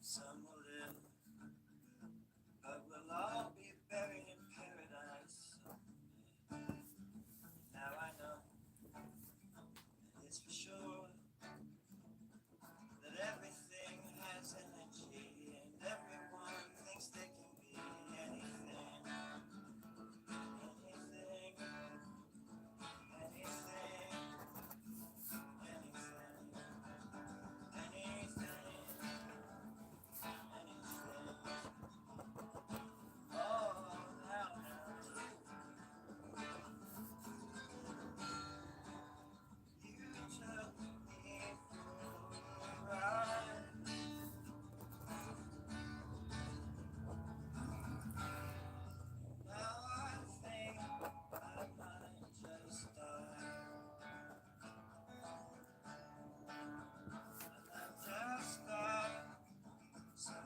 Some will live, but we'll all be buried in paradise someday. Now I know, and it's for sure, that everything has energy, and everyone thinks they can be anything, anything, anything, anything, anything, anything. Oh, now, you took me for a ride. Now I think I might just die. And I just thought someday.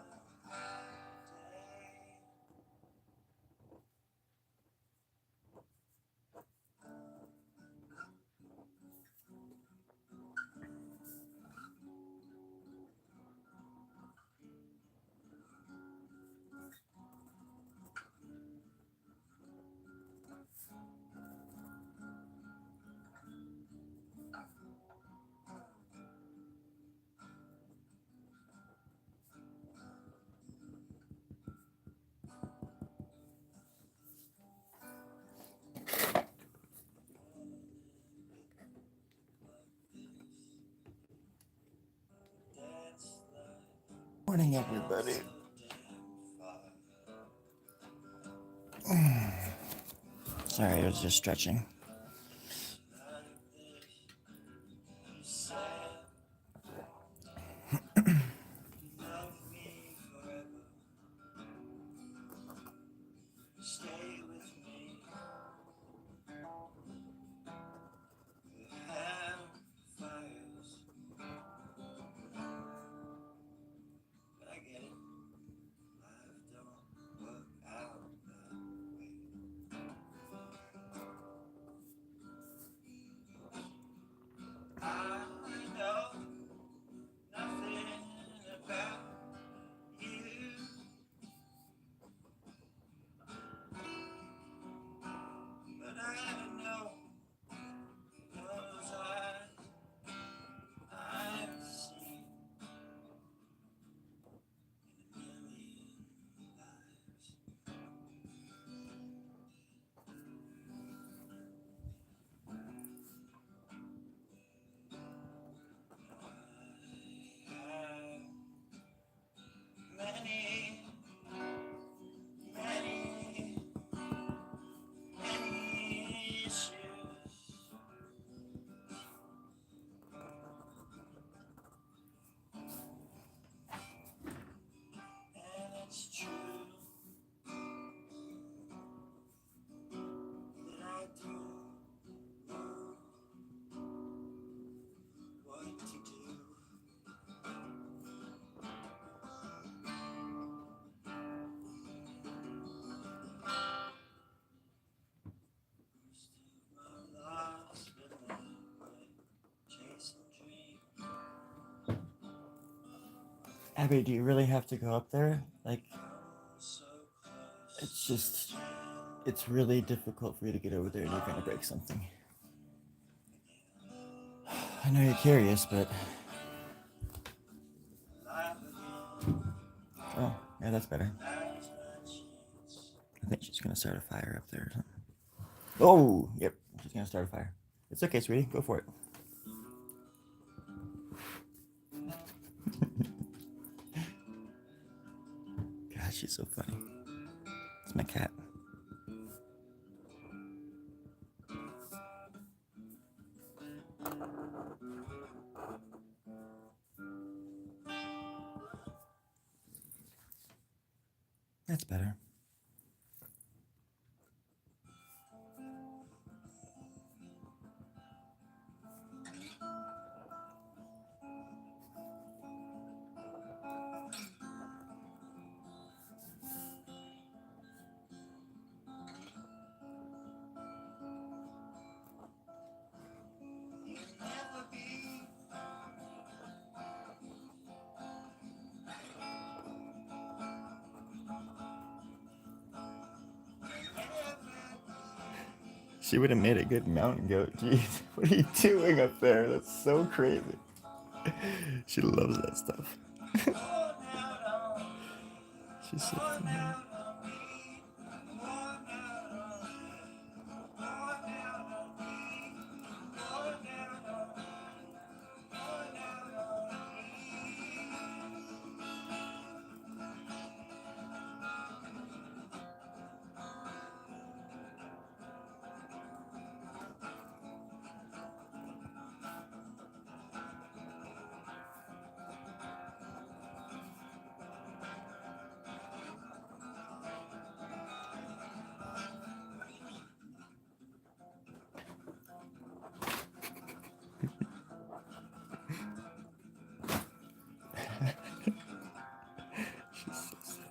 That's life. Morning, everybody. So damn far. Sorry, I was just stretching. None of this you said. Love me forever. Stay with me. We'll have fires. But I get it. Life don't work out that way. I know nothing about you, but I know those eyes I've seen in a million lives. I have many, many, many issues, and it's true that I do what to do. Most of my lost beloved, chasing dreams. Abby, do you really have to go up there? Like, Come so close it's to just, feel it's really difficult for you to get over there and you're gonna break something. I know you're curious, but, alive again. oh, yeah, that's better. Now's my chance. I think she's gonna start a fire up there or something. Oh, yep, she's gonna start a fire. It's okay, sweetie, go for it. God, she's so funny. It's my cat. That's better. You'll never be She would have made a good mountain goat. Jeez, what are you doing up there? That's so crazy. She loves that stuff. She sits in there. She's so silly.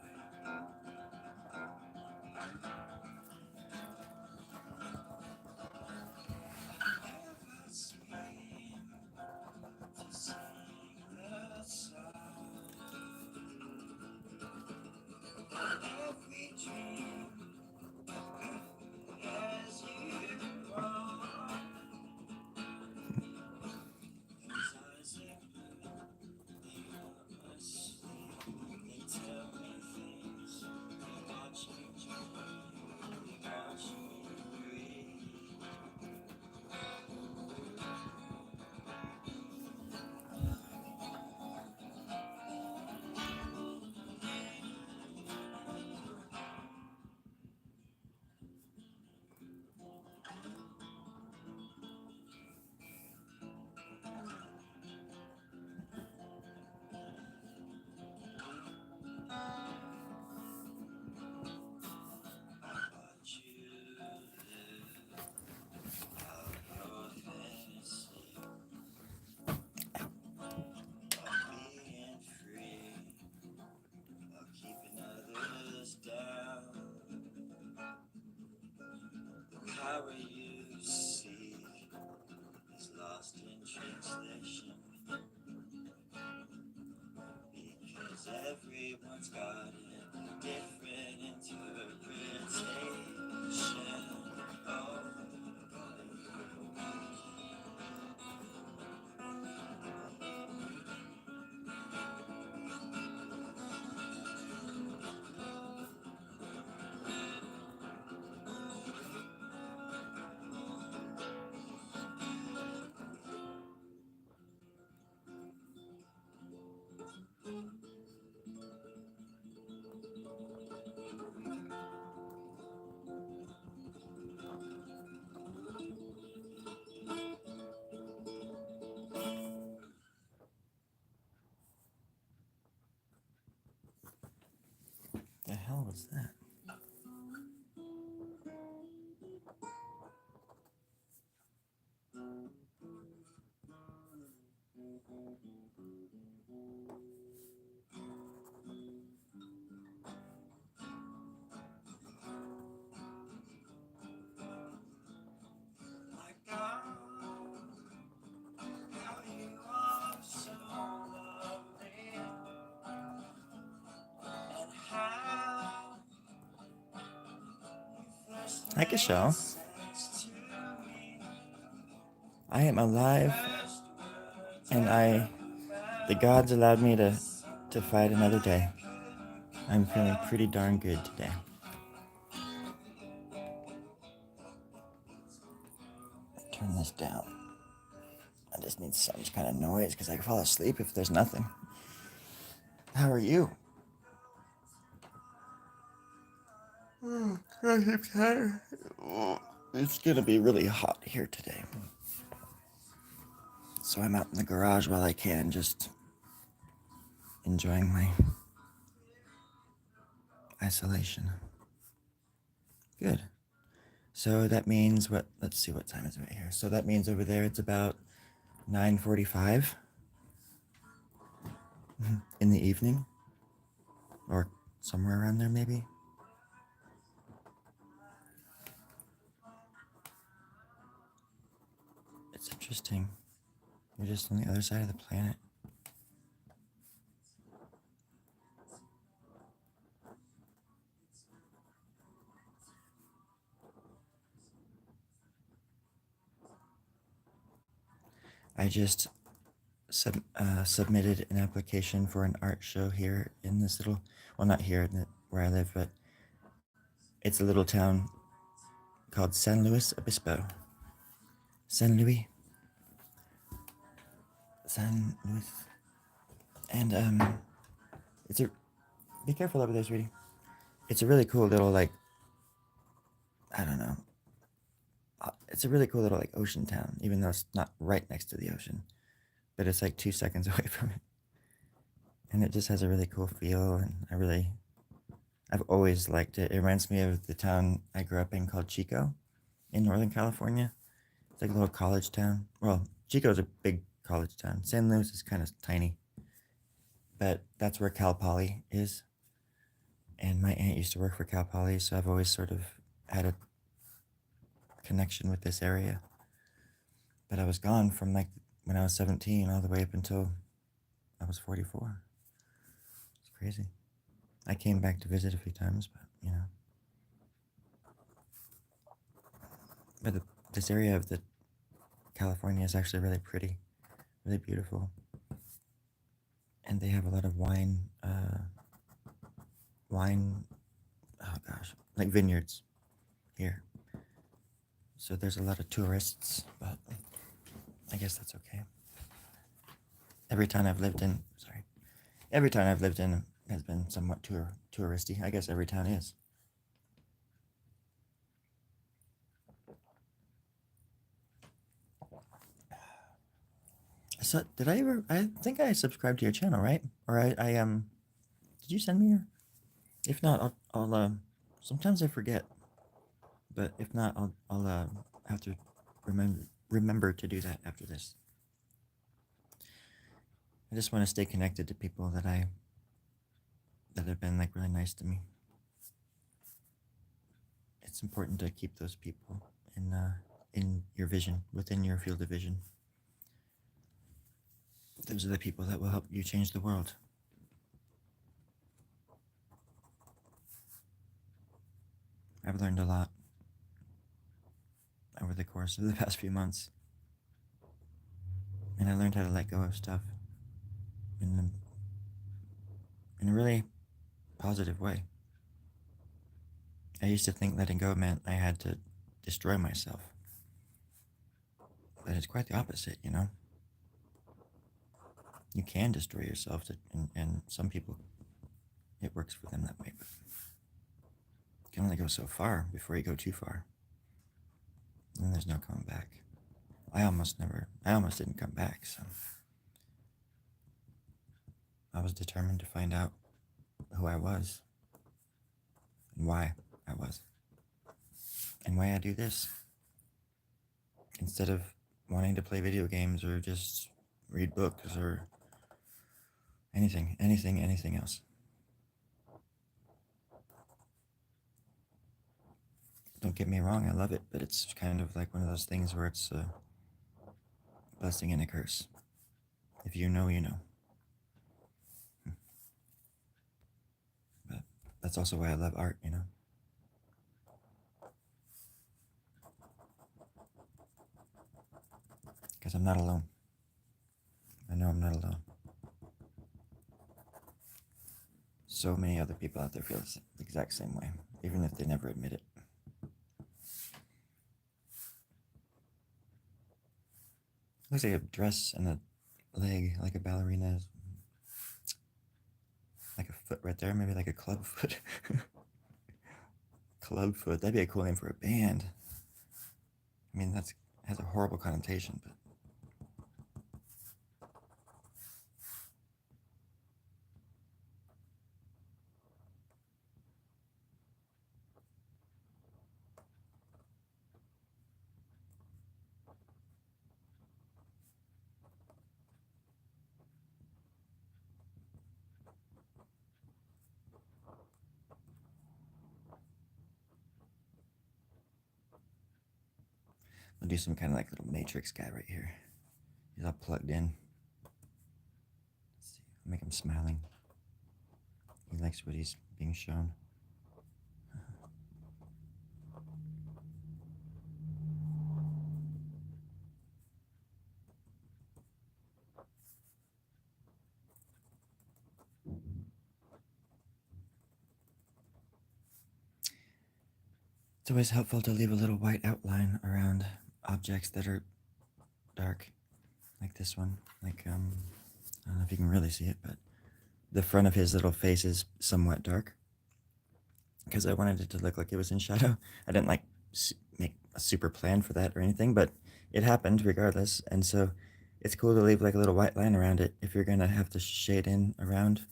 Power you seek is lost in translation, because everyone's got a different interpretation. Oh, The hell was that? my God, how you are so lovely, and how you first I can show. made sense to me. I am alive, First words and I the gods allowed me to fight another day. I'm feeling pretty darn good today. Turn this down. I just need some kind of noise because I can fall asleep if there's nothing. How are you? It's gonna be really hot here today. So I'm out in the garage while I can, just enjoying my isolation. Good. So that means what? Let's see what time is it right here. So that means over there it's about 9:45 in the evening, or somewhere around there maybe. It's interesting. You're just on the other side of the planet. I just submitted an application for an art show here in this little, well, not here where I live, but it's a little town called San Luis Obispo. San Luis. San Luis. And it's a, be careful over there, sweetie. It's a really cool little, like, I don't know. It's a really cool little, like, ocean town, even though it's not right next to the ocean. But it's like 2 seconds away from it. And it just has a really cool feel, and I've always liked it. It reminds me of the town I grew up in called Chico in Northern California. It's like a little college town. Well, Chico's a big college town. San Luis is kind of tiny. But that's where Cal Poly is. And my aunt used to work for Cal Poly, so I've always sort of had a connection with this area. But I was gone from like when I was 17 all the way up until I was 44. It's crazy. I came back to visit a few times, but you know. But this area of the California is actually really pretty, really beautiful. And they have a lot of wine, oh gosh, like vineyards here. So there's a lot of tourists, but I guess that's okay. Every town I've lived in has been somewhat touristy. I guess every town is. So did I ever? I think I subscribed to your channel, right? Or did you send me your? If not, I'll sometimes I forget, but if not, I'll have to remember to do that after this. I just want to stay connected to people that have been like really nice to me. It's important to keep those people in your vision, within your field of vision. Those are the people that will help you change the world. I've learned a lot over the course of the past few months. And I learned how to let go of stuff in a really positive way. I used to think letting go meant I had to destroy myself. But it's quite the opposite, you know? You can destroy yourself, and some people, it works for them that way, but you can only go so far before you go too far. And there's no coming back. I almost didn't come back, so I was determined to find out who I was and why I was and why I do this instead of wanting to play video games or just read books or anything else. Don't get me wrong, I love it, but it's kind of like one of those things where it's a blessing and a curse. If you know, you know. But that's also why I love art, you know. Because I'm not alone. I know I'm not alone. So many other people out there feel the exact same way, even if they never admit it. Looks like a dress and a leg, like a ballerina's. Like a foot right there, maybe like a club foot. Club foot, that'd be a cool name for a band. I mean, that has a horrible connotation, but I'll do some kind of like little matrix guy right here. He's all plugged in. Let's see, I'll make him smiling. He likes what he's being shown. It's always helpful to leave a little white outline around objects that are dark, like this one. Like, I don't know if you can really see it, but the front of his little face is somewhat dark because I wanted it to look like it was in shadow. I didn't like make a super plan for that or anything, but it happened regardless. And so it's cool to leave like a little white line around it if you're gonna have to shade in around,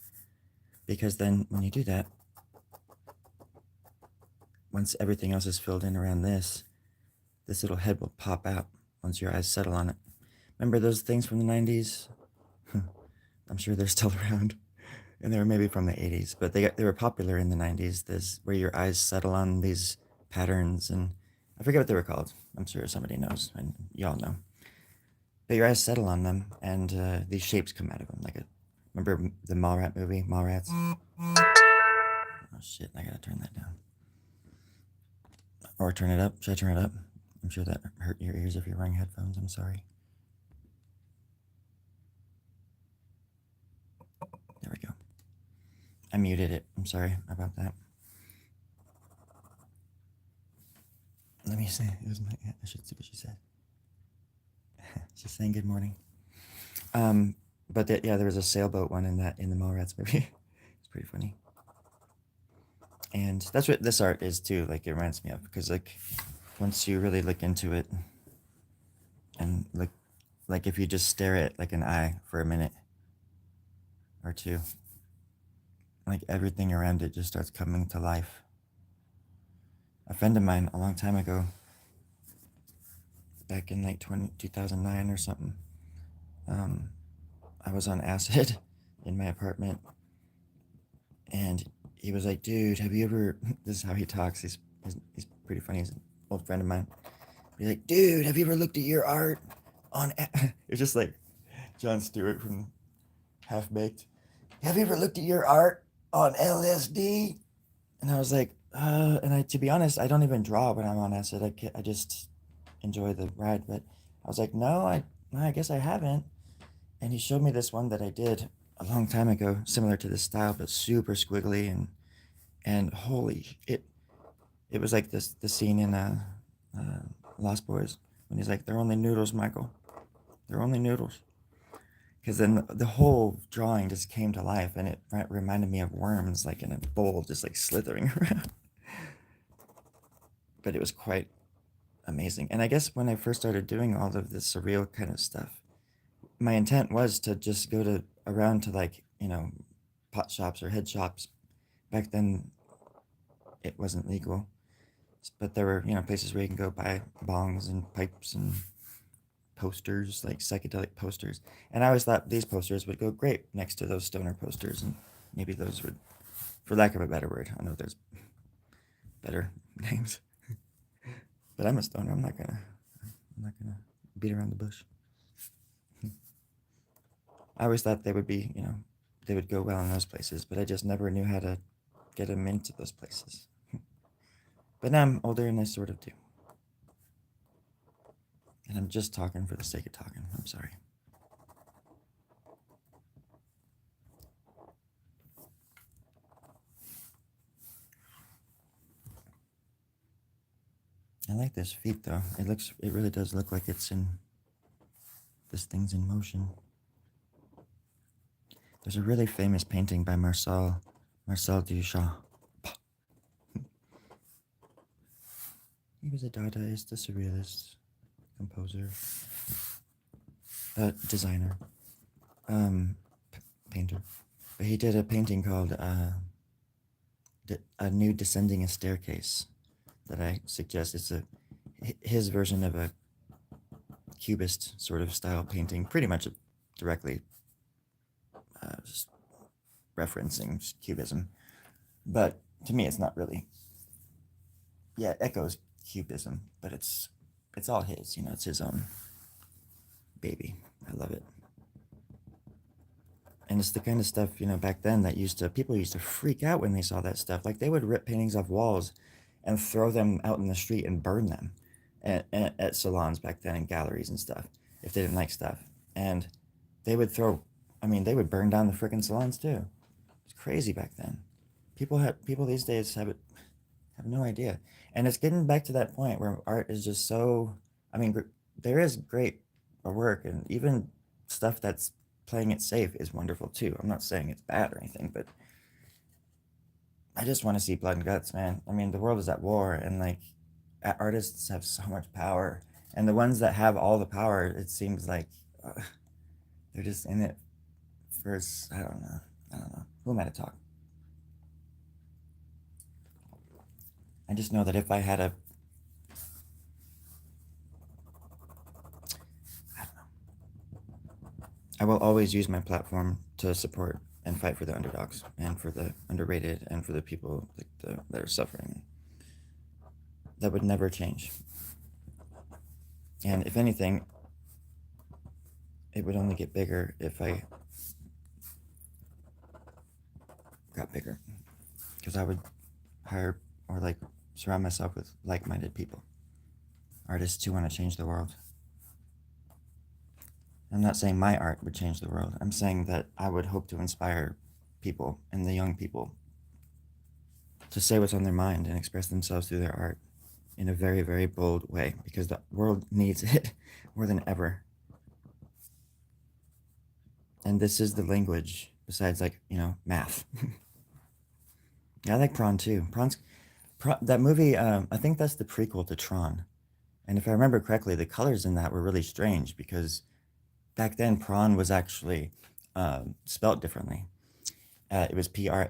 because then when you do that, once everything else is filled in around this little head will pop out once your eyes settle on it. Remember those things from the 90s? I'm sure they're still around. And they were maybe from the 80s, but they were popular in the 90s. This where your eyes settle on these patterns, and I forget what they were called. I'm sure somebody knows, and y'all know. But your eyes settle on them, and these shapes come out of them. Remember the Mallrat movie, Mallrats? Oh shit! I gotta turn that down, or turn it up. Should I turn it up? I'm sure that hurt your ears if you're wearing headphones. I'm sorry. There we go. I muted it. I'm sorry about that. Let me see. It was I should see what she said. She's saying good morning. But yeah, there was a sailboat one in the Mallrats movie. It's pretty funny. And that's what this art is too. Like, it reminds me of, because like once you really look into it and look, like if you just stare at like an eye for a minute or two, like everything around it just starts coming to life. A friend of mine a long time ago, back in like 2009 or something, I was on acid in my apartment, and he was like, dude, have you ever, this is how he talks, he's pretty funny, he's an old friend of mine. He's like, dude, have you ever looked at your art on, it's just like Jon Stewart from Half Baked. Have you ever looked at your art on LSD? And I was like, and to be honest, I don't even draw when I'm on acid. I just enjoy the ride. But I was like, no, I guess I haven't. And he showed me this one that I did a long time ago, similar to this style, but super squiggly, and holy, it was like the scene in Lost Boys when he's like, they're only noodles, Michael. They're only noodles. Because then the whole drawing just came to life, and it reminded me of worms, like in a bowl, just like slithering around. But it was quite amazing. And I guess when I first started doing all of this surreal kind of stuff, my intent was to just go around to, like, pot shops or head shops. Back then, it wasn't legal, but there were, places where you can go buy bongs and pipes and posters, like psychedelic posters. And I always thought these posters would go great next to those stoner posters, and maybe those would, for lack of a better word, I know there's better names, but I'm a stoner. I'm not gonna beat around the bush. I always thought they would be, they would go well in those places, but I just never knew how to get them into those places. But now I'm older and I sort of do. And I'm just talking for the sake of talking. I'm sorry. I like this feet though. It really does look like this thing's in motion. There's a really famous painting by Marcel Duchamp. He was a Dadaist, a Surrealist, composer, designer, painter. But he did a painting called A New Descending a Staircase that I suggest. It's his version of a cubist sort of style painting, pretty much directly just referencing cubism. But to me, it's not really. Yeah, it echoes cubism, but it's all his. It's his own baby. I love it. And it's the kind of stuff, back then that people used to freak out when they saw that stuff. Like, they would rip paintings off walls and throw them out in the street and burn them at salons back then and galleries and stuff if they didn't like stuff. And they would burn down the freaking salons too. It's crazy back then. People these days have have no idea. And it's getting back to that point where art is just so, I mean, there is great work, and even stuff that's playing it safe is wonderful too. I'm not saying it's bad or anything, but I just want to see blood and guts, man. I mean, the world is at war, and like artists have so much power, and the ones that have all the power, it seems like they're just in it for, I don't know. I don't know. Who am I to talk? I just know that if I had a, I don't know. I will always use my platform to support and fight for the underdogs and for the underrated and for the people that are suffering. That would never change. And if anything, it would only get bigger if I got bigger. Because I would hire or like surround myself with like-minded people. Artists who want to change the world. I'm not saying my art would change the world. I'm saying that I would hope to inspire people and the young people to say what's on their mind and express themselves through their art in a very, very bold way, because the world needs it more than ever. And this is the language, besides, like, math. Yeah, I like Prawn too. That movie, I think that's the prequel to Tron. And if I remember correctly, the colors in that were really strange because back then prawn was actually spelt differently. It was Prawn.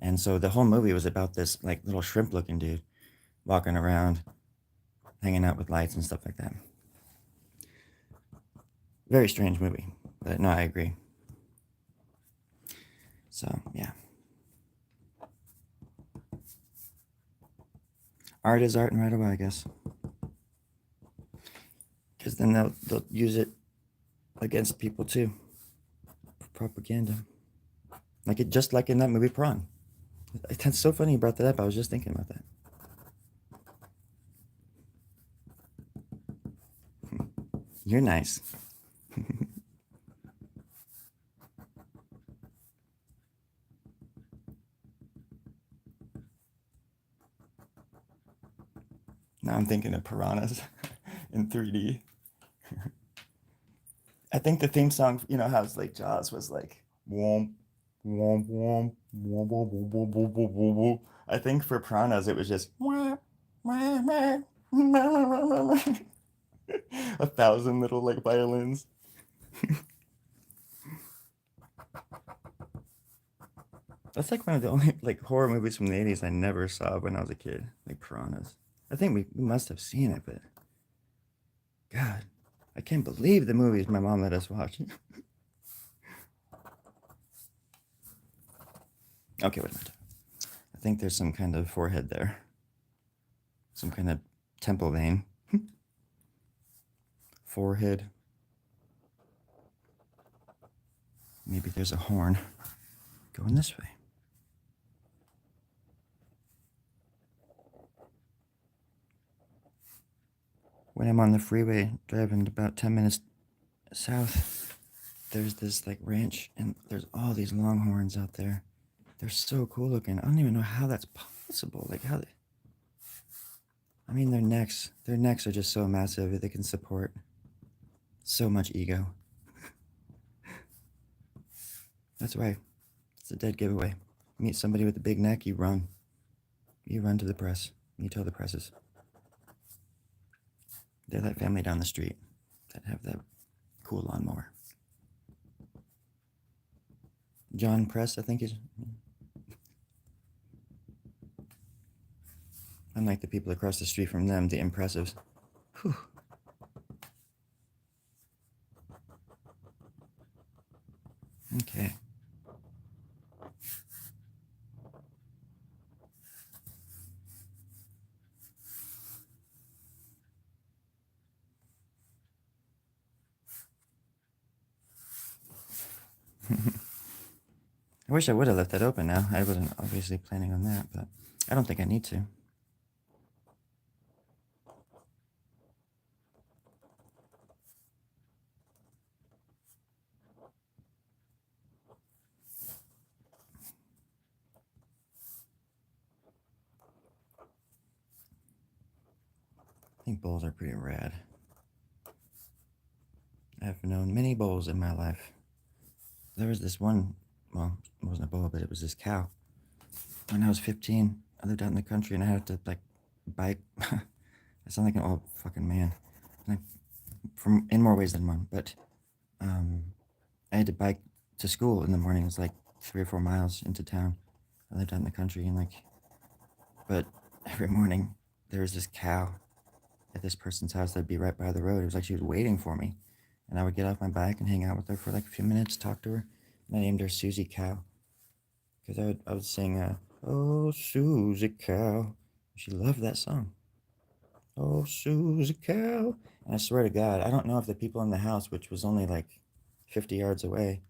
And so the whole movie was about this like little shrimp looking dude walking around, hanging out with lights and stuff like that. Very strange movie, but no, I agree. So, yeah. Art is art and right away, I guess. Because then they'll use it against people too. For propaganda. Just like in that movie Prawn. That's so funny you brought that up. I was just thinking about that. You're nice. Now I'm thinking of piranhas in 3D. I think the theme song, how it's like Jaws was like womp, womp, womp, womp, womp, womp, womp, womp, womp, womp, womp. I think for piranhas it was just a thousand little like violins. That's like one of the only like horror movies from the 80s I never saw when I was a kid, like piranhas. I think we must have seen it, but God, I can't believe the movies my mom let us watch. Okay, wait a minute. I think there's some kind of forehead there. Some kind of temple vein. Forehead. Maybe there's a horn. Going this way. When I'm on the freeway driving about 10 minutes south, there's this like ranch and there's all these longhorns out there. They're so cool looking. I don't even know how that's possible. Like how they, I mean, their necks are just so massive. They can support so much ego. That's why it's a dead giveaway. Meet somebody with a big neck, you run. You run to the press. You tell the presses. They're that family down the street that have that cool lawnmower. John Press, I think is. Unlike the people across the street from them, the impressives. Whew. Okay. I wish I would have left that open now. I wasn't obviously planning on that, but I don't think I need to. think bowls are pretty rad. I've known many bowls in my life. There was this one, well, it wasn't a bowl, but it was this cow. When I was 15, I lived out in the country and I had to like bike. I sound like an old fucking man, like from in more ways than one. But I had to bike to school in the morning. It was like 3 or 4 miles into town. I lived out in the country and like, but every morning there was this cow at this person's house that'd be right by the road. It was like she was waiting for me, and I would get off my bike and hang out with her for like a few minutes, talk to her. And I named her Susie Cow because I would sing, "Oh Susie Cow." She loved that song. Oh Susie Cow. And I swear to God, I don't know if the people in the house, which was only like 50 yards away,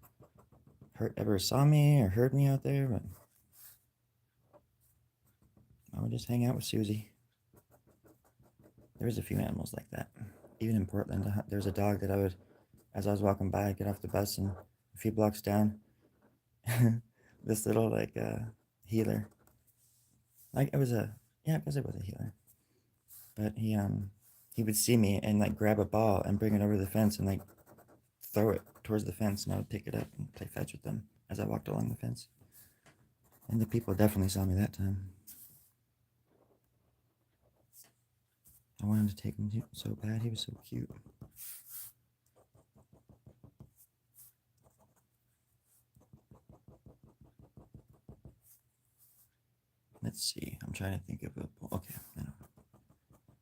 ever saw me or heard me out there, but I would just hang out with Susie. There was a few animals like that. Even in Portland, there was a dog that I would, as I was walking by, I'd get off the bus and a few blocks down, this little like healer. Like it was a, yeah, because it was a healer. But he would see me and like grab a ball and bring it over the fence and like throw it towards the fence, and I would pick it up and play fetch with them as I walked along the fence. And the people definitely saw me that time. I wanted to take him so bad. He was so cute. Let's see. I'm trying to think of a. Okay, I know.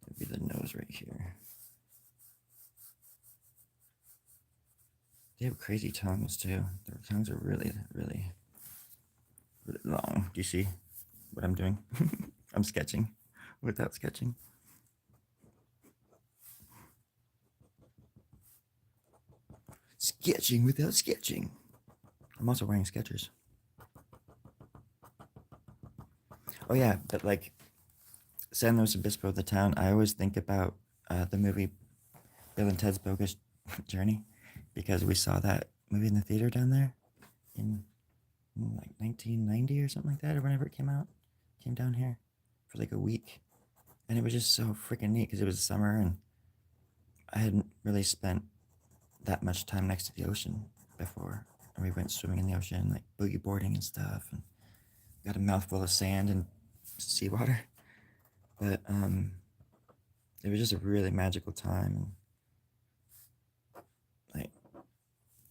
It'd be the nose right here. They have crazy tongues too. Their tongues are really, really, really long. Do you see what I'm doing? I'm sketching without sketching. Sketching without sketching. I'm also wearing Skechers. Oh yeah, but like San Luis Obispo, the town, I always think about the movie Bill and Ted's Bogus Journey, because we saw that movie in the theater down there in like 1990 or something like that, or whenever it came out. Came down here for like a week, and it was just so freaking neat because it was summer and I hadn't really spent that much time next to the ocean before. And we went swimming in the ocean, like boogie boarding and stuff, and got a mouthful of sand and seawater. But it was just a really magical time, and like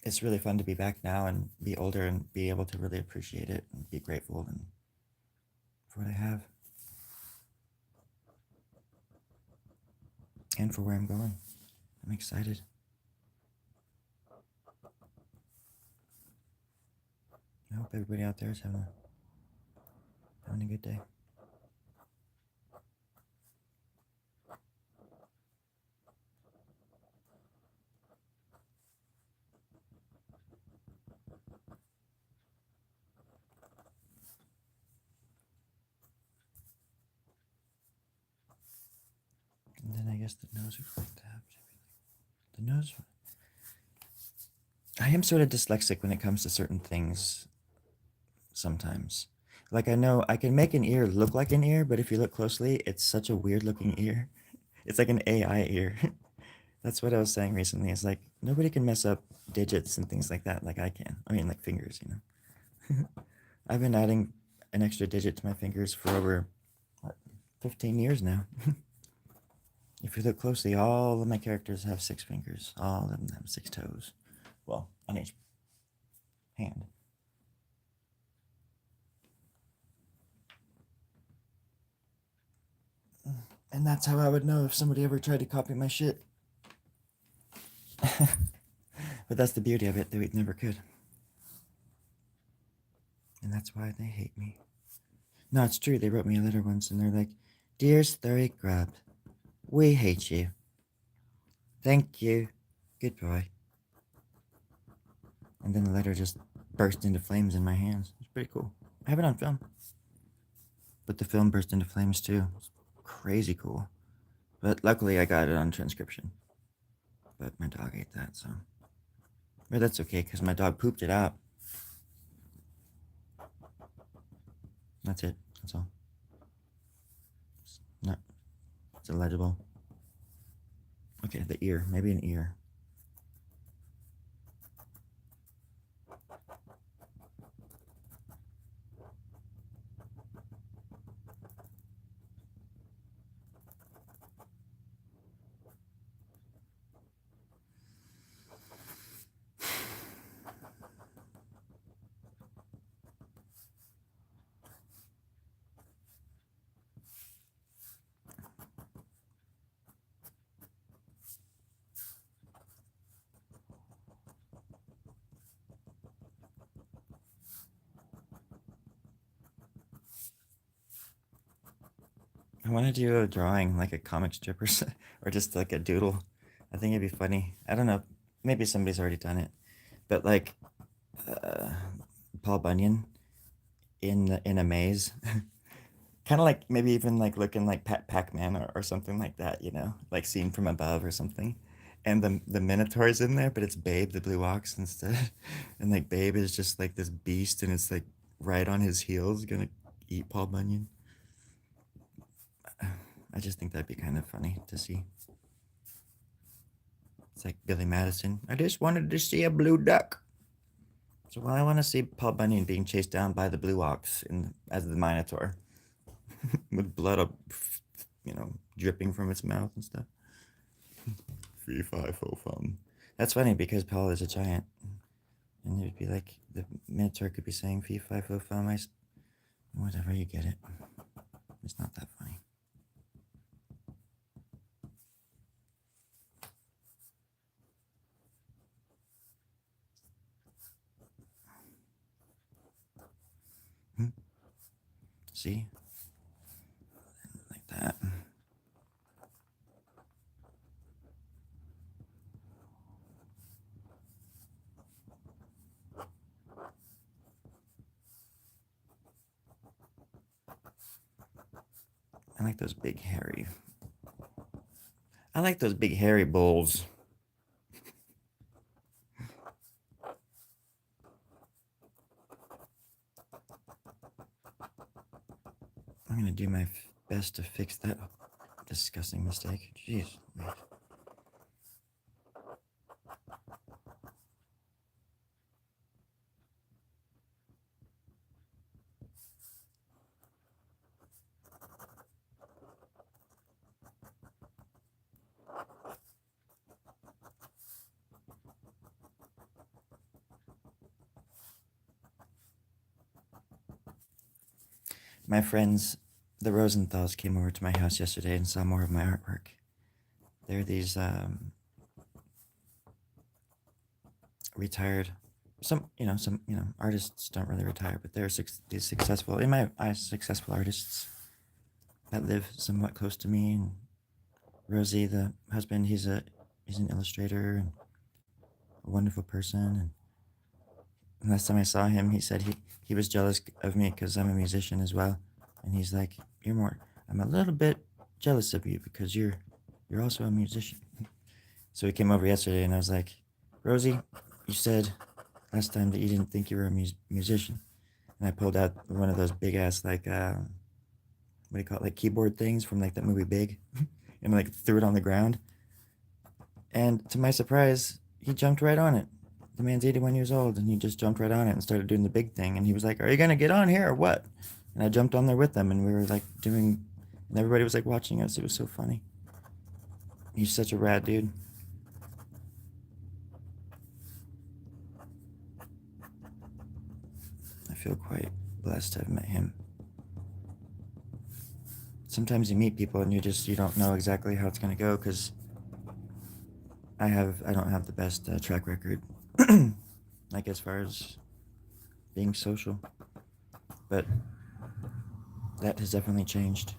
it's really fun to be back now and be older and be able to really appreciate it and be grateful and for what I have and for where I'm going. I'm excited. I hope everybody out there is having a good day. And then I guess the nose reflects everything. The nose. I am sort of dyslexic when it comes to certain things sometimes. Like I know I can make an ear look like an ear, but if you look closely, it's such a weird looking ear. It's like an AI ear. That's what I was saying recently. It's like nobody can mess up digits and things like that like I can. I mean, like fingers, you know. I've been adding an extra digit to my fingers for over what, 15 years now. If you look closely, all of my characters have 6 fingers. All of them have 6 toes. Well, on each hand. And that's how I would know if somebody ever tried to copy my shit. But that's the beauty of it, they never could. And that's why they hate me. No, it's true. They wrote me a letter once and they're like, "Dear Story Grub, we hate you. Thank you. Goodbye." And then the letter just burst into flames in my hands. It's pretty cool. I have it on film. But the film burst into flames too. It's crazy cool. But luckily I got it on transcription. But my dog ate that, so. But that's okay, because my dog pooped it out. That's it. That's all. It's illegible. Okay, the ear. Maybe an ear. I want to do a drawing, like a comic strip or just like a doodle. I think it'd be funny. I don't know. Maybe somebody's already done it, but like uh, Paul Bunyan in a maze, kind of like maybe even like looking like Pac-Man or something like that. Like seen from above or something. And the Minotaur's in there, but it's Babe the Blue Ox instead. And like Babe is just like this beast, and it's like right on his heels, gonna eat Paul Bunyan. I just think that'd be kind of funny to see. It's like Billy Madison. I just wanted to see a blue duck. So I want to see Paul Bunyan being chased down by the blue ox as the Minotaur, with blood up, dripping from its mouth and stuff. Fee fi fo fum. That's funny because Paul is a giant, and it'd be like the Minotaur could be saying fee fi fo fum. Whatever, you get it. It's not that funny. See? Like that. I like those big hairy. I like those big hairy bulls. I'm gonna do my best to fix that disgusting mistake. Jeez. My friends, the Rosenthals, came over to my house yesterday and saw more of my artwork. They're these retired, some artists don't really retire, but they're these successful, in my eyes, successful artists that live somewhat close to me. And Rosie, the husband, he's an illustrator and a wonderful person. And last time I saw him, he said he was jealous of me because I'm a musician as well. And he's like, I'm a little bit jealous of you because you're also a musician. So he came over yesterday, and I was like, Rosie, you said last time that you didn't think you were a musician. And I pulled out one of those big ass, like, what do you call it, like keyboard things from like that movie Big, and like threw it on the ground. And to my surprise, he jumped right on it. The man's 81 years old, and he just jumped right on it and started doing the big thing. And he was like, are you going to get on here or what? And I jumped on there with them, and we were like and everybody was like watching us. It was so funny. He's such a rad dude. I feel quite blessed to have met him. Sometimes you meet people and you don't know exactly how it's going to go, because I don't have the best track record, like as far as being social, but that has definitely changed.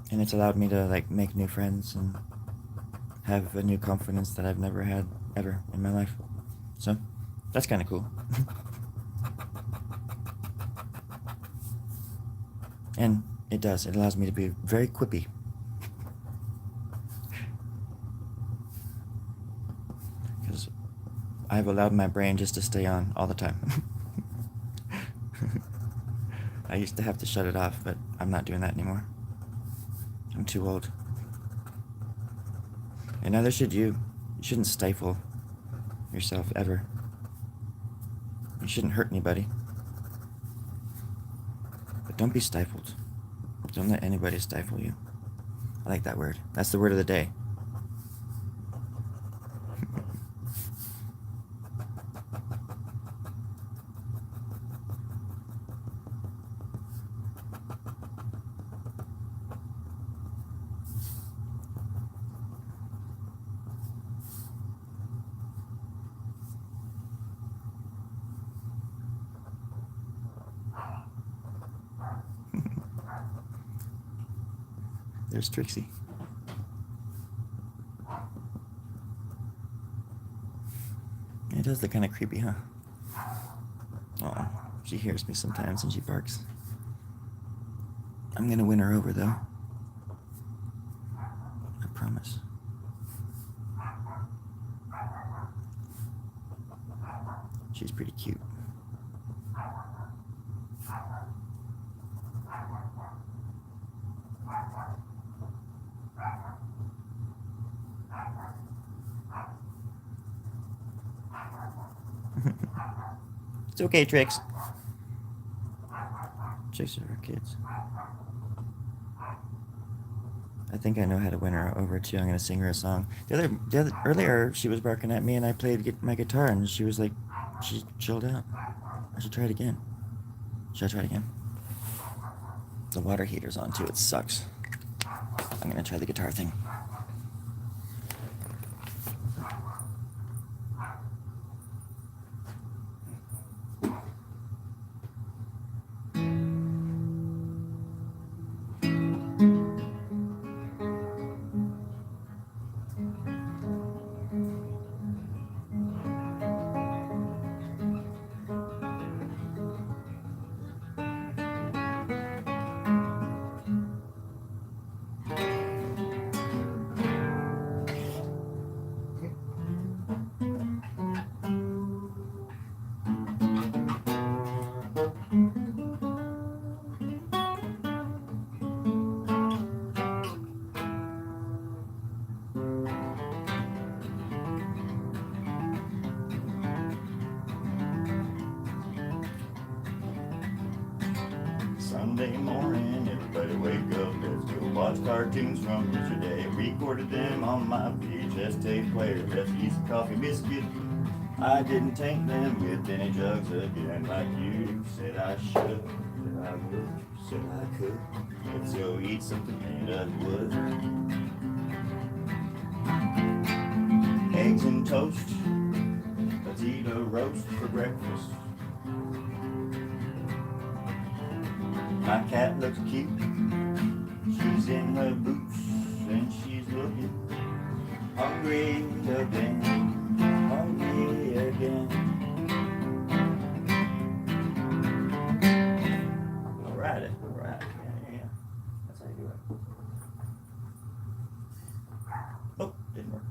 And it's allowed me to like make new friends and have a new confidence that I've never had ever in my life. So that's kind of cool. And it allows me to be very quippy. Because I've allowed my brain just to stay on all the time. I used to have to shut it off, but I'm not doing that anymore. I'm too old. And neither should you. You shouldn't stifle yourself ever. You shouldn't hurt anybody. But don't be stifled. Don't let anybody stifle you. I like that word. That's the word of the day. There's Trixie. It does look kind of creepy, huh? Oh, she hears me sometimes and she barks. I'm gonna win her over, though. I promise. She's pretty cute. It's okay, Trix. Trix are her kids. I think I know how to win her over too. I'm gonna sing her a song. Earlier she was barking at me and I played my guitar and she was like, she chilled out. I should try it again. Should I try it again? The water heater's on too. It sucks. I'm gonna try the guitar thing. Sunday morning, everybody wake up, let's go watch cartoons from yesterday. Recorded them on my VHS tape player, just piece of coffee biscuit. I didn't taint them with any drugs again, like you said I should, said I would, said I could. Let's go eat something made of wood. Eggs and toast, let's eat a roast for breakfast. My cat looks cute, she's in her boots and she's looking hungry again, hungry again. Alright, yeah, that's how you do it. Oh, didn't work.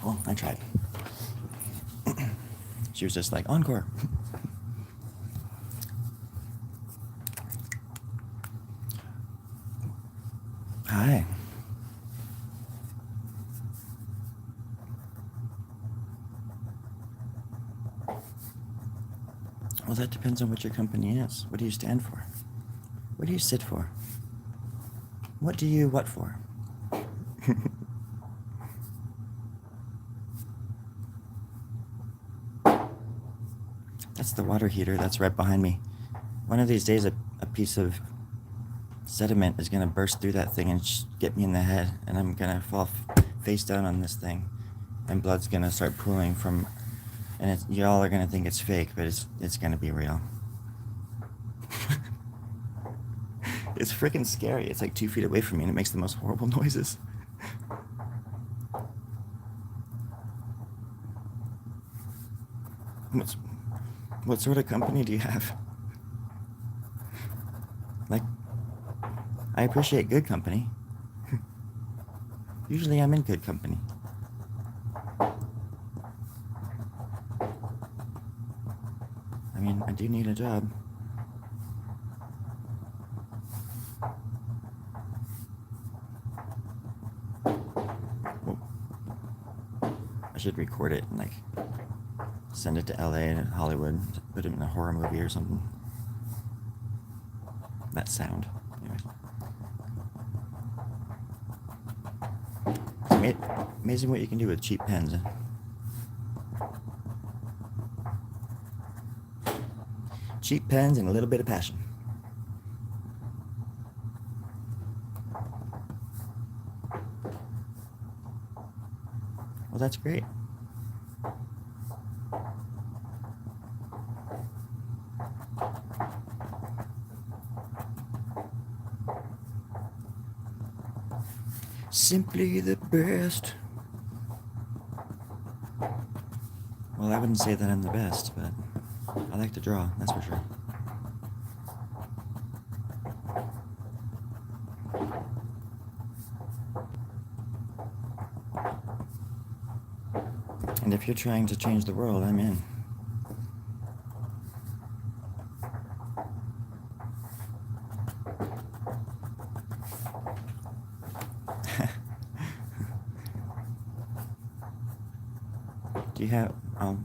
Well, I tried. She was just like, encore. Hi. Well, that depends on what your company is. What do you stand for? What do you sit for? What do you what for? That's the water heater that's right behind me. One of these days, a piece of sediment is going to burst through that thing and get me in the head, and I'm going to fall face down on this thing, and blood's going to start pooling from, and y'all are going to think it's fake, but it's going to be real. It's freaking scary. It's like 2 feet away from me, and it makes the most horrible noises. What sort of company do you have? Like, I appreciate good company. Usually I'm in good company. I mean, I do need a job. Well, I should record it and like send it to LA and Hollywood, put it in a horror movie or something. That sound. Anyway. It's amazing what you can do with cheap pens. Cheap pens and a little bit of passion. Well, that's great. Simply the best. Well, I wouldn't say that I'm the best, but I like to draw, that's for sure. And if you're trying to change the world, I'm in. Do you have, well,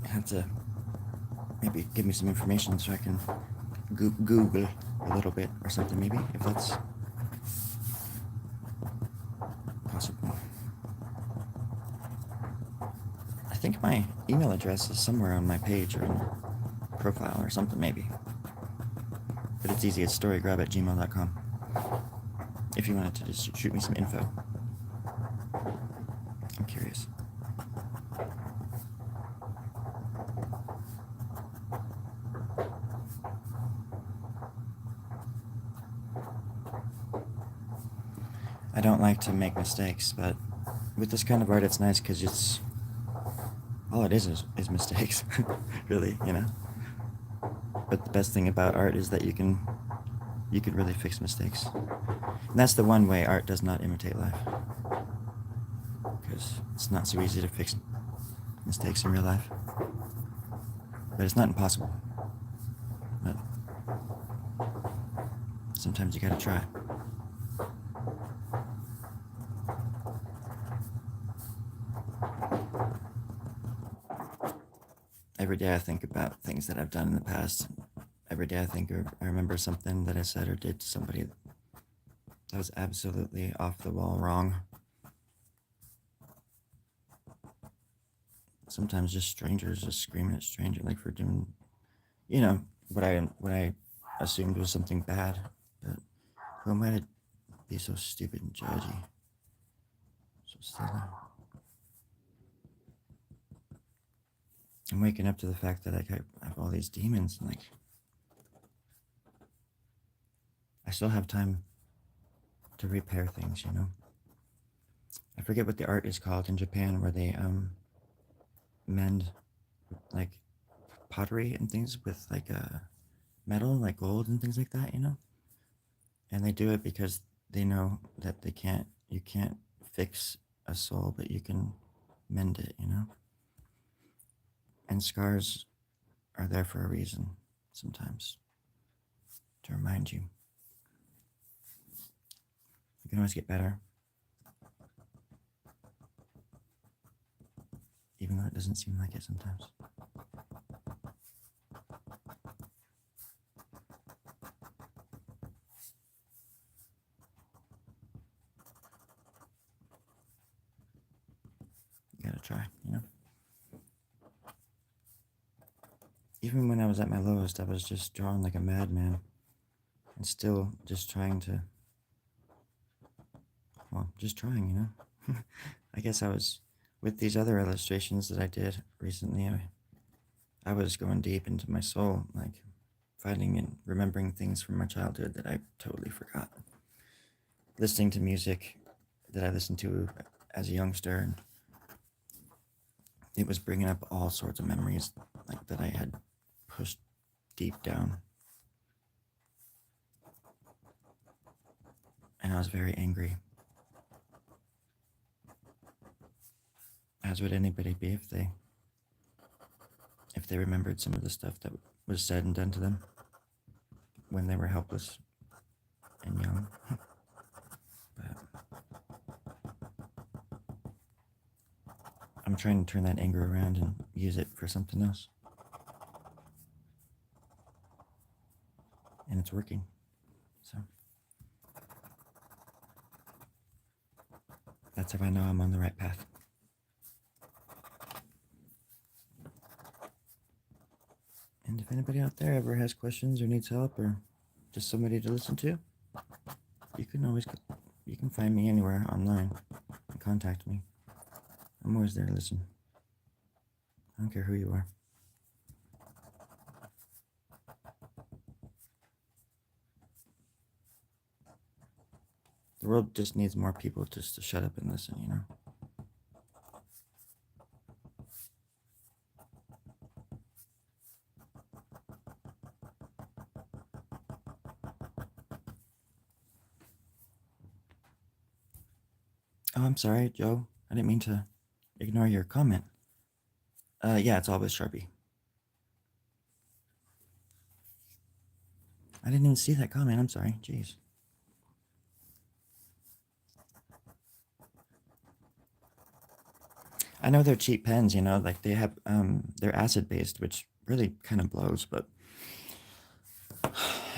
you have to maybe give me some information so I can Google a little bit or something, maybe, if that's possible. I think my email address is somewhere on my page or profile or something, maybe. But it's easy, it's storiegrub@gmail.com. If you wanted to just shoot me some info. I'm curious. I don't like to make mistakes, but with this kind of art, it's nice because it's all it is mistakes, really, you know. But the best thing about art is that you can really fix mistakes, and that's the one way art does not imitate life, because it's not so easy to fix mistakes in real life. But it's not impossible. But sometimes you gotta try. Every day I think about things that I've done in the past. Every day I remember something that I said or did to somebody that was absolutely off the wall wrong. Sometimes just strangers just screaming at strangers, like for doing, you know, what I assumed was something bad. But who am I to be so stupid and judgy? So silly. I'm waking up to the fact that like I have all these demons and like I still have time to repair things, you know. I forget what the art is called in Japan where they mend like pottery and things with like metal, like gold and things like that, you know. And they do it because they know that you can't fix a soul, but you can mend it, you know. And scars are there for a reason sometimes, to remind you. You can always get better, even though it doesn't seem like it sometimes. You gotta try, you know. Even when I was at my lowest, I was just drawing like a madman and still just trying to, well, just trying, you know. I guess I was, with these other illustrations that I did recently, I was going deep into my soul, like finding and remembering things from my childhood that I totally forgot. Listening to music that I listened to as a youngster, and it was bringing up all sorts of memories like that I had pushed deep down. And I was very angry as would anybody be if they remembered some of the stuff that was said and done to them when they were helpless and young. But I'm trying to turn that anger around and use it for something else. And it's working. So that's how I know I'm on the right path. And if anybody out there ever has questions or needs help or just somebody to listen to, you can find me anywhere online and contact me. I'm always there to listen. I don't care who you are. The world just needs more people just to shut up and listen, you know? Oh, I'm sorry, Joe. I didn't mean to ignore your comment. Yeah, it's always Sharpie. I didn't even see that comment. I'm sorry. Jeez. I know they're cheap pens, you know, like they have, they're acid-based, which really kind of blows, but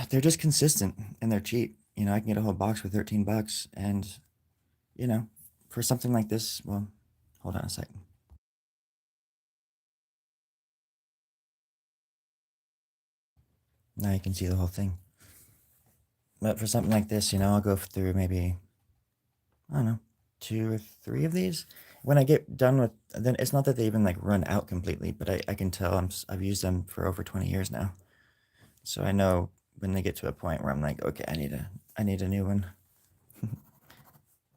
they're just consistent and they're cheap. You know, I can get a whole box for 13 bucks and, you know, for something like this, well, hold on a second. Now you can see the whole thing. But for something like this, you know, I'll go through maybe, I don't know, 2 or 3 of these. When I get done with, then it's not that they even like run out completely, but I can tell I've used them for over 20 years now. So I know when they get to a point where I'm like, okay, I need a new one.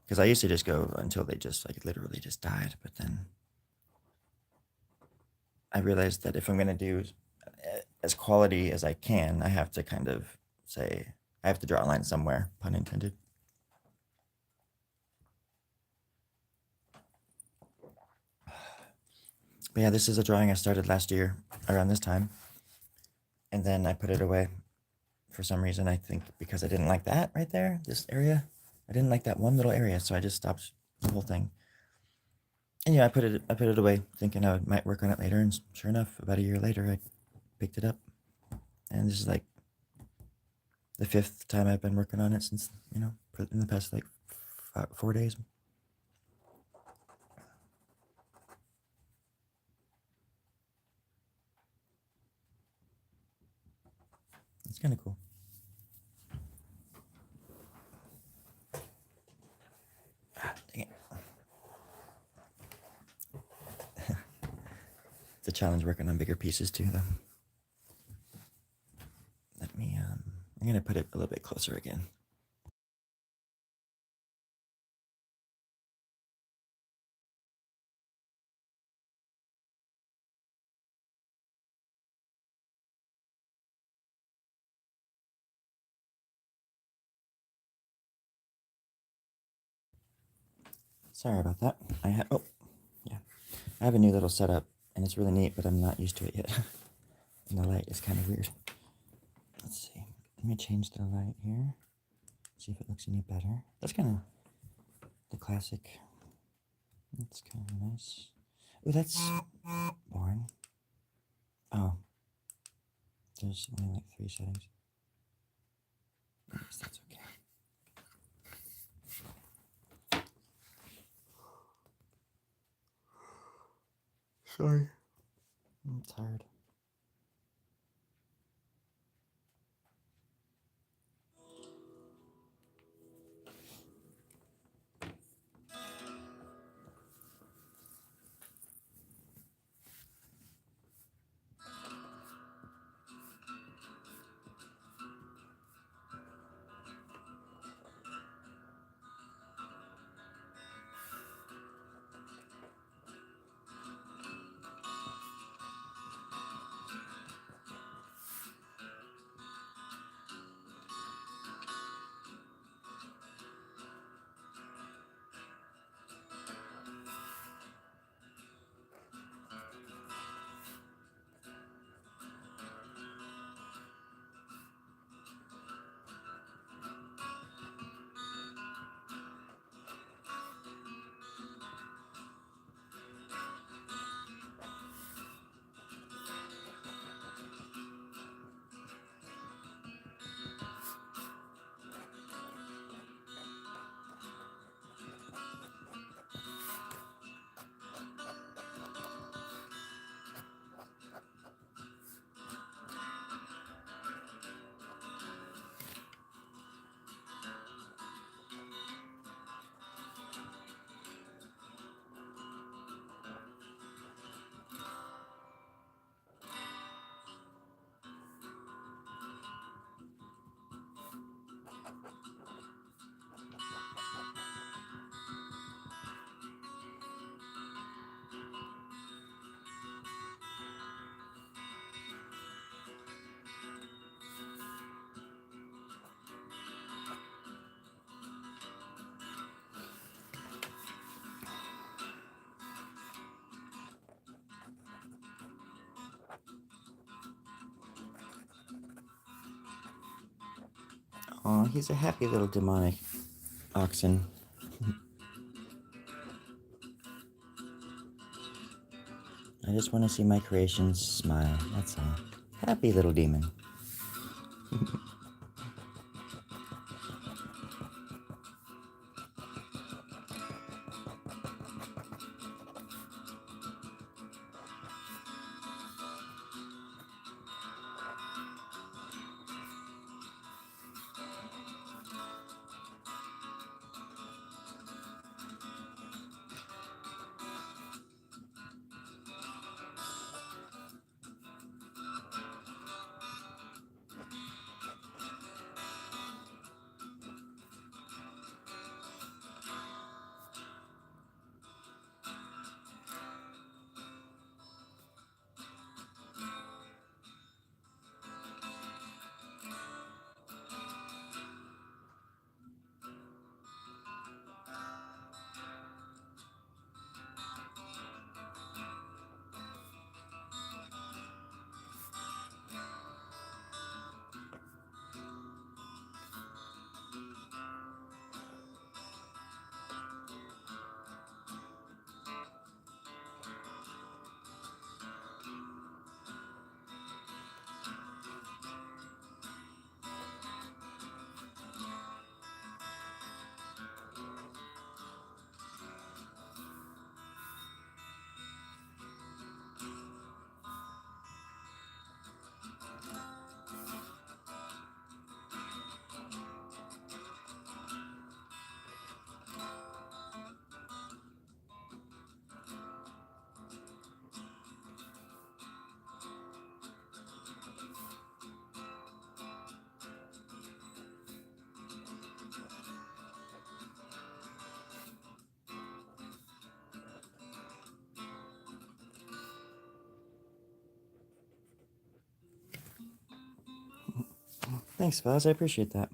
Because I used to just go until they just like literally just died. But then I realized that if I'm going to do as quality as I can, I have to kind of say, I have to draw a line somewhere, pun intended. But yeah, this is a drawing I started last year around this time. And then I put it away for some reason. I think because I didn't like that right there, this area. I didn't like that one little area, so I just stopped the whole thing. And yeah, I put it away thinking I might work on it later, and sure enough, about a year later, I picked it up. And this is like the 5th time I've been working on it since, you know, in the past like 4 days. It's kind of cool. Ah, dang it. It's a challenge working on bigger pieces too, though. Let me, I'm going to put it a little bit closer again. Sorry about that. I have a new little setup, and it's really neat, but I'm not used to it yet. And the light is kind of weird. Let's see. Let me change the light here. See if it looks any better. That's kind of the classic. That's kind of nice. Oh, that's boring. Oh. There's only like 3 settings. I guess that's okay. Sorry. I'm tired. Aw, he's a happy little demonic oxen. I just want to see my creations smile, that's all. Happy little demon. Thanks, Vaz, I appreciate that.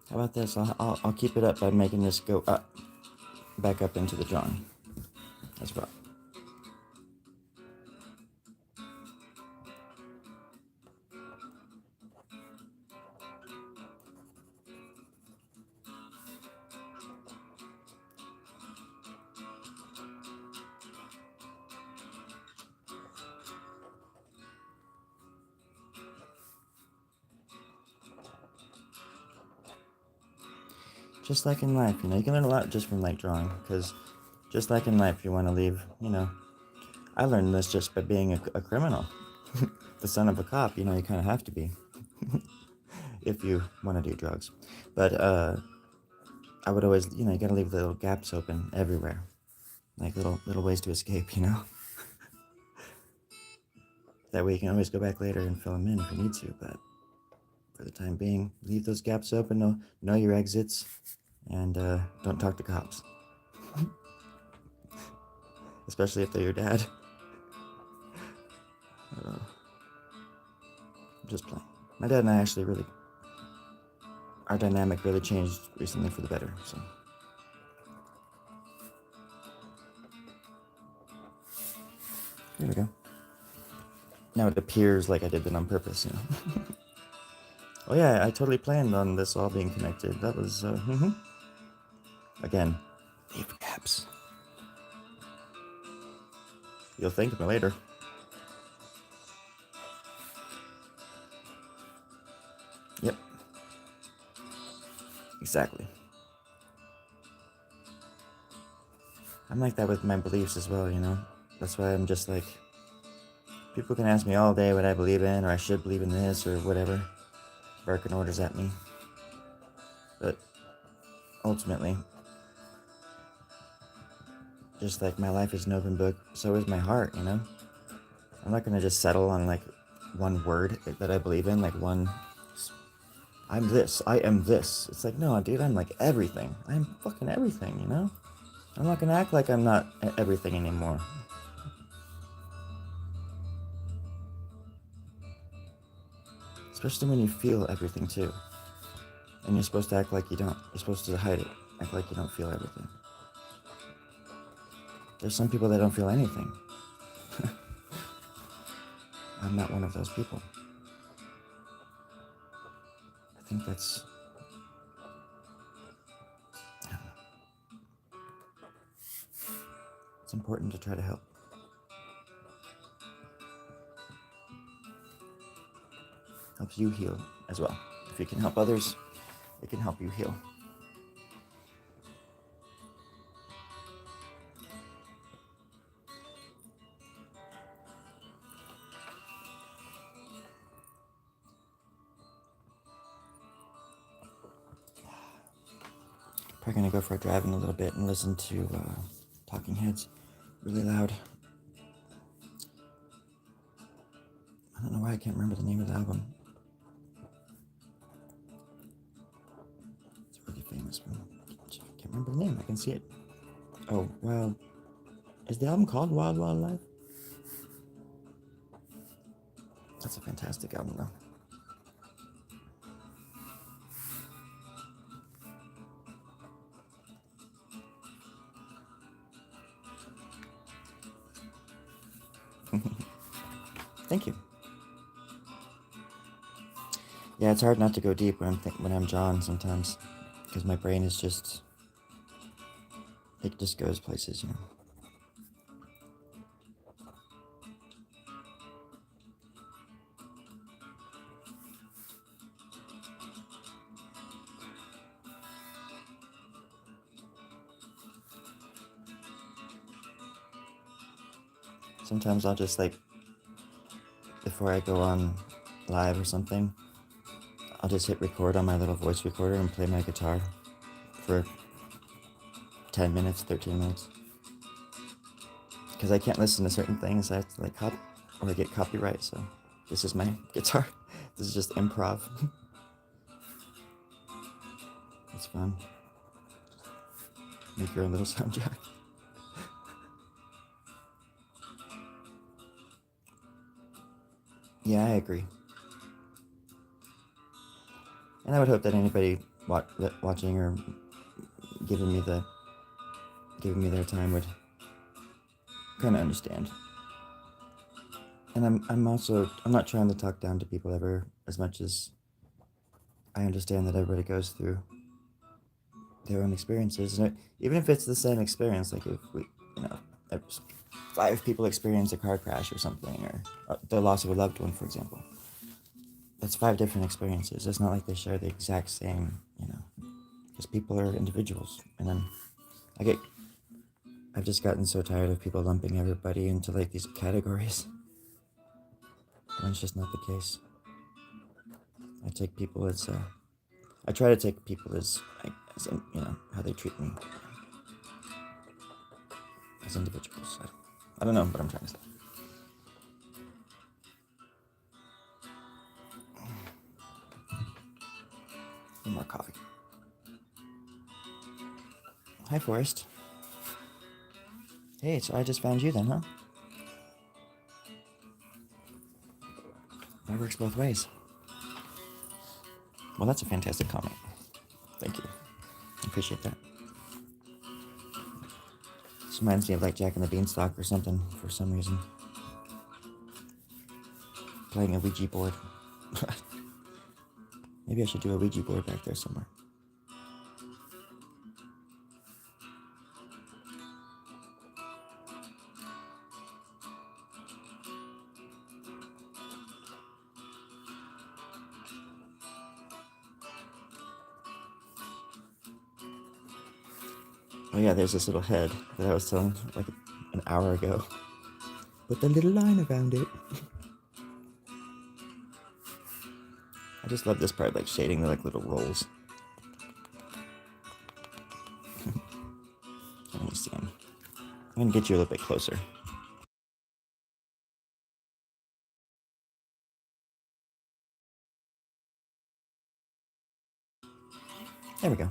How about this? I'll keep it up by making this go up, back up into the drawing as well. Just like in life, you can learn a lot just from like drawing, because just like in life, you want to leave, I learned this just by being a criminal. The son of a cop, you kind of have to be if you want to do drugs. But I would always, you got to leave little gaps open everywhere, like little ways to escape, That way you can always go back later and fill them in if you need to, but for the time being, leave those gaps open, know your exits, and don't talk to cops. Especially if they're your dad. I'm just playing. My dad and I actually our dynamic really changed recently for the better, so. There we go. Now it appears like I did that on purpose, Oh yeah, I totally planned on this all being connected. That was, Again, leave gaps. You'll thank me later. Yep. Exactly. I'm like that with my beliefs as well, That's why I'm just like, people can ask me all day what I believe in, or I should believe in this, or whatever. Barking orders at me. But ultimately, just like my life is an open book, so is my heart, I'm not gonna just settle on like one word that I believe in, like one, I'm this, I am this. It's like, no, dude, I'm like everything. I'm fucking everything, I'm not gonna act like I'm not everything anymore. Especially when you feel everything too. And you're supposed to act like you don't. You're supposed to hide it. Act like you don't feel everything. There's some people that don't feel anything. I'm not one of those people. I think that's... I don't know. It's important to try to help. Helps you heal as well. If you can help others, it can help you heal. Probably gonna go for a drive in a little bit and listen to Talking Heads really loud. I don't know why I can't remember the name of the album. It's a really famous one. I can't remember the name. I can see it. Oh, well, is the album called Wild Wild Life? That's a fantastic album, though. Thank you. Yeah, it's hard not to go deep when I'm drawn sometimes, because my brain is just, it just goes places, you know. Sometimes I'll just, like, before I go on live or something, I'll just hit record on my little voice recorder and play my guitar for 10 minutes, 13 minutes. Because I can't listen to certain things. I have to, like, or I get copyright, so this is my guitar. This is just improv. It's fun. Make your own little soundtrack. Yeah, I agree. And I would hope that anybody watching or giving me their time would kind of understand. And I'm not trying to talk down to people ever, as much as I understand that everybody goes through their own experiences. And even if it's the same experience, like if we, if 5 people experience a car crash or something, or the loss of a loved one, for example. That's 5 different experiences. It's not like they share the exact same, because people are individuals. And then I've just gotten so tired of people lumping everybody into, like, these categories. And it's just not the case. I try to take people as how they treat me as individuals. I don't know what I'm trying to say. More coffee. Hi, Forrest. Hey, so I just found you then, huh? That works both ways. Well, that's a fantastic comment. Thank you. I appreciate that. This reminds me of, like, Jack and the Beanstalk or something for some reason. Playing a Ouija board. Maybe I should do a Ouija board back there somewhere. Oh yeah, there's this little head that I was telling like an hour ago. With a little line around it. I just love this part, like shading the, like, little rolls. Let me see him. I'm gonna get you a little bit closer. There we go.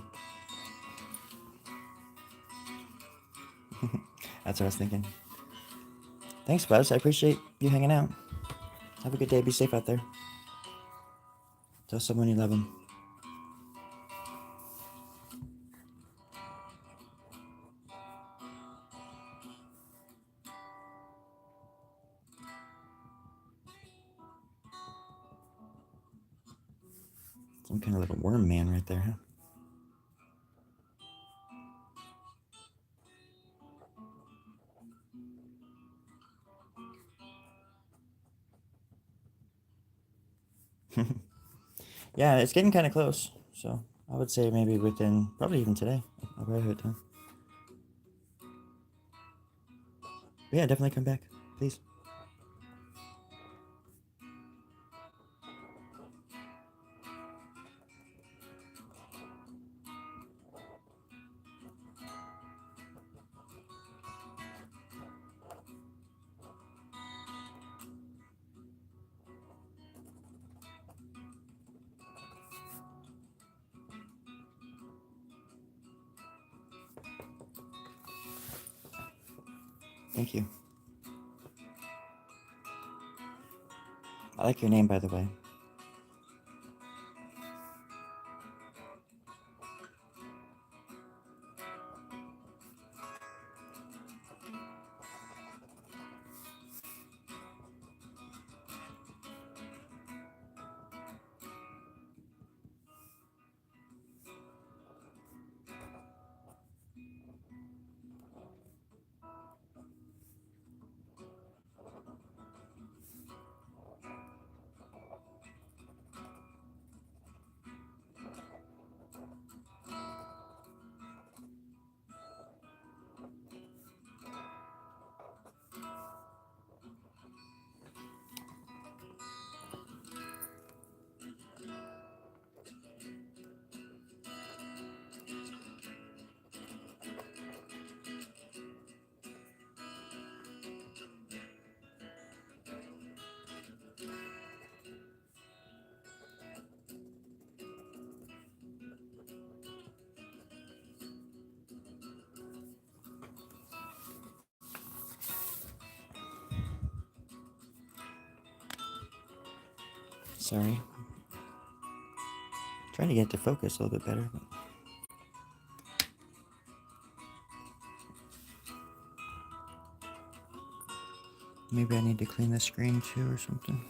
That's what I was thinking. Thanks, Buzz. I appreciate you hanging out. Have a good day. Be safe out there. Tell someone you love them. Some kind of little worm man right there, huh? Yeah, it's getting kind of close. So I would say maybe within, probably even today, I'll probably have it done. But yeah, definitely come back, please. Thank you. I like your name, by the way. Sorry. Trying to get it to focus a little bit better. But maybe I need to clean the screen too or something.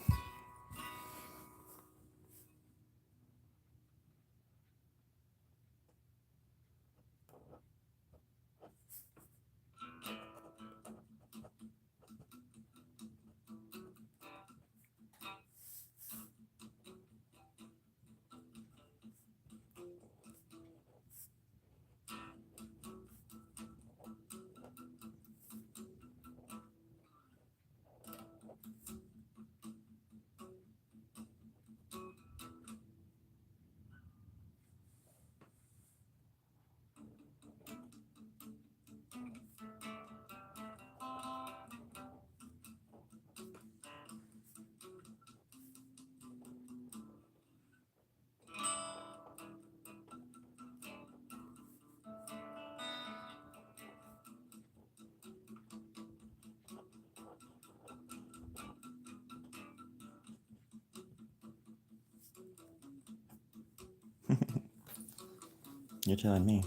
You're telling me.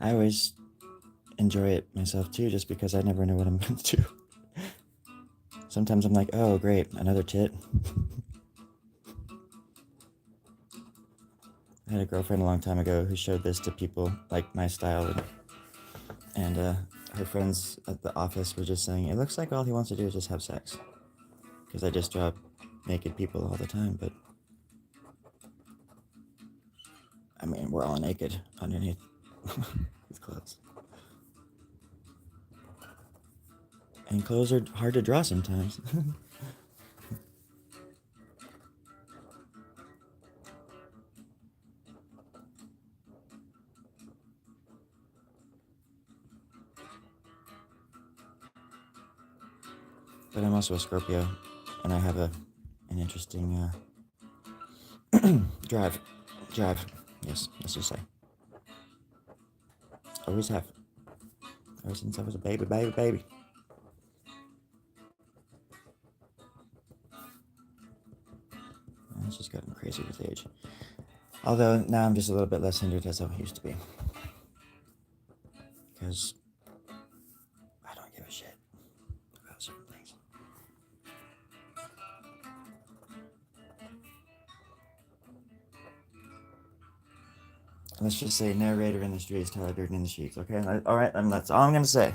I always enjoy it myself too, just because I never know what I'm going to do. Sometimes I'm like, oh great, another tit. I had a girlfriend a long time ago who showed this to people like my style, and her friends at the office were just saying, it looks like all he wants to do is just have sex. Because I just draw naked people all the time, but I mean, we're all naked underneath these clothes. And clothes are hard to draw sometimes. But I'm also a Scorpio, and I have an interesting drive. Yes, let's just say. Always have. Ever since I was a baby. And it's just gotten crazy with age. Although now I'm just a little bit less hindered as I used to be. Because I don't give a shit about certain things. let's just say narrator in the streets, Tyler Durden in the sheets. Okay, all right, and that's all I'm gonna say.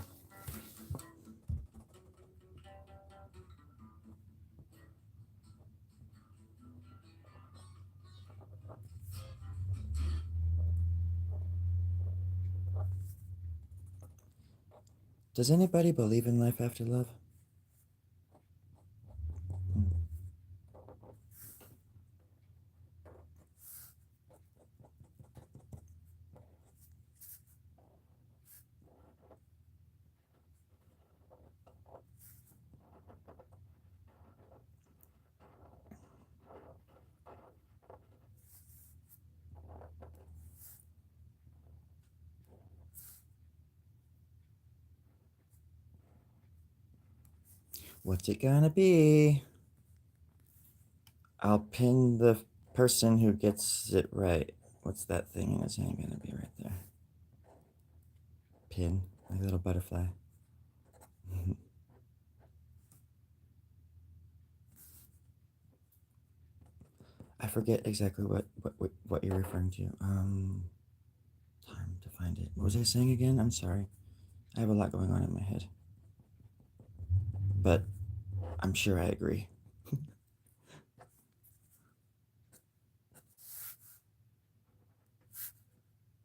Does anybody believe in life after love? What's it gonna be? I'll pin the person who gets it right. What's that thing in his hand gonna be right there? Pin, like a little butterfly. I forget exactly what you're referring to. Time to find it. What was I saying again? I'm sorry. I have a lot going on in my head. But I'm sure I agree.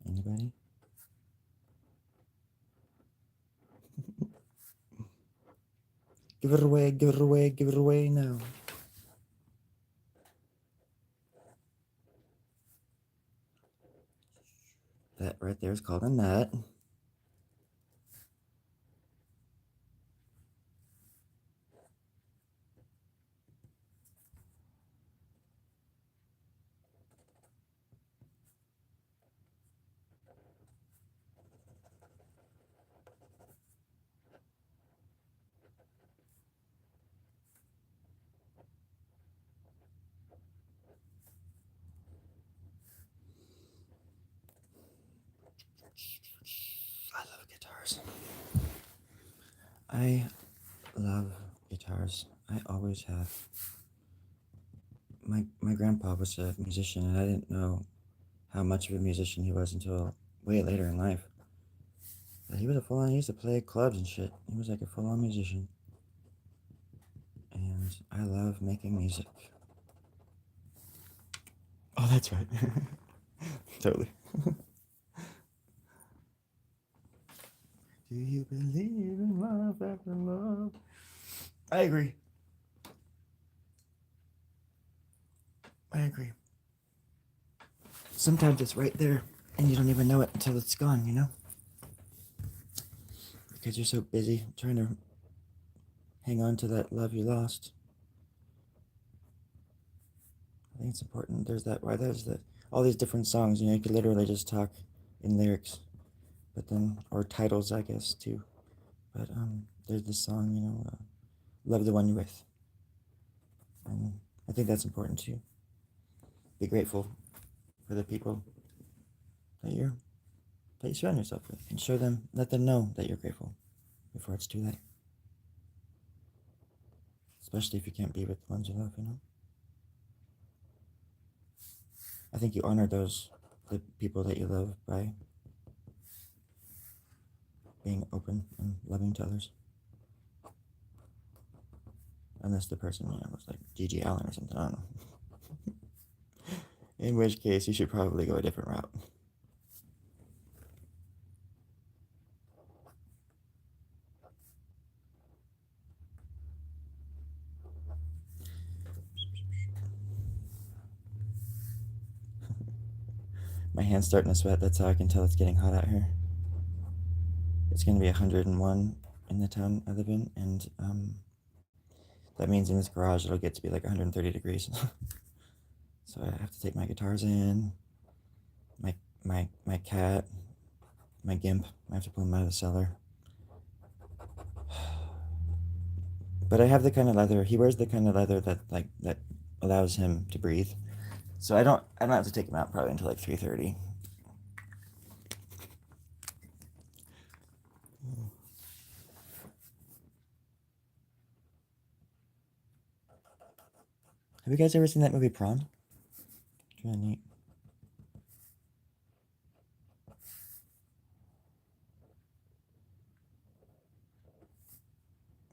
Anybody? Give it away, give it away, give it away now. That right there is called a nut. I love guitars. I love guitars. I always have. My grandpa was a musician, and I didn't know how much of a musician he was until way later in life. But he was a full-on. He used to play clubs and shit. He was like a full-on musician, and I love making music. Oh, that's right. Totally. Do you believe in love after love? I agree. I agree. Sometimes it's right there, and you don't even know it until it's gone, you know? Because you're so busy trying to hang on to that love you lost. I think it's important. There's all these different songs, you know, you could literally just talk in lyrics, but then, or titles, I guess, too. But there's this song, you know, love the one you're with. And I think that's important too. Be grateful for the people that you surround yourself with, and show them, let them know that you're grateful before it's too late. Especially if you can't be with the ones you love, you know? I think you honor the people that you love by being open and loving to others. Unless the person, you know, was like G.G. Allen or something, I don't know. In which case, you should probably go a different route. My hand's starting to sweat. That's how I can tell it's getting hot out here. It's going to be 101 in the town I live in, and that means in this garage it'll get to be like 130 degrees. So I have to take my guitars in, my cat, my gimp. I have to pull him out of the cellar. But I have the kind of leather. He wears the kind of leather that allows him to breathe. So I don't have to take him out probably until like 3:30. Have you guys ever seen that movie Prom? It's really neat.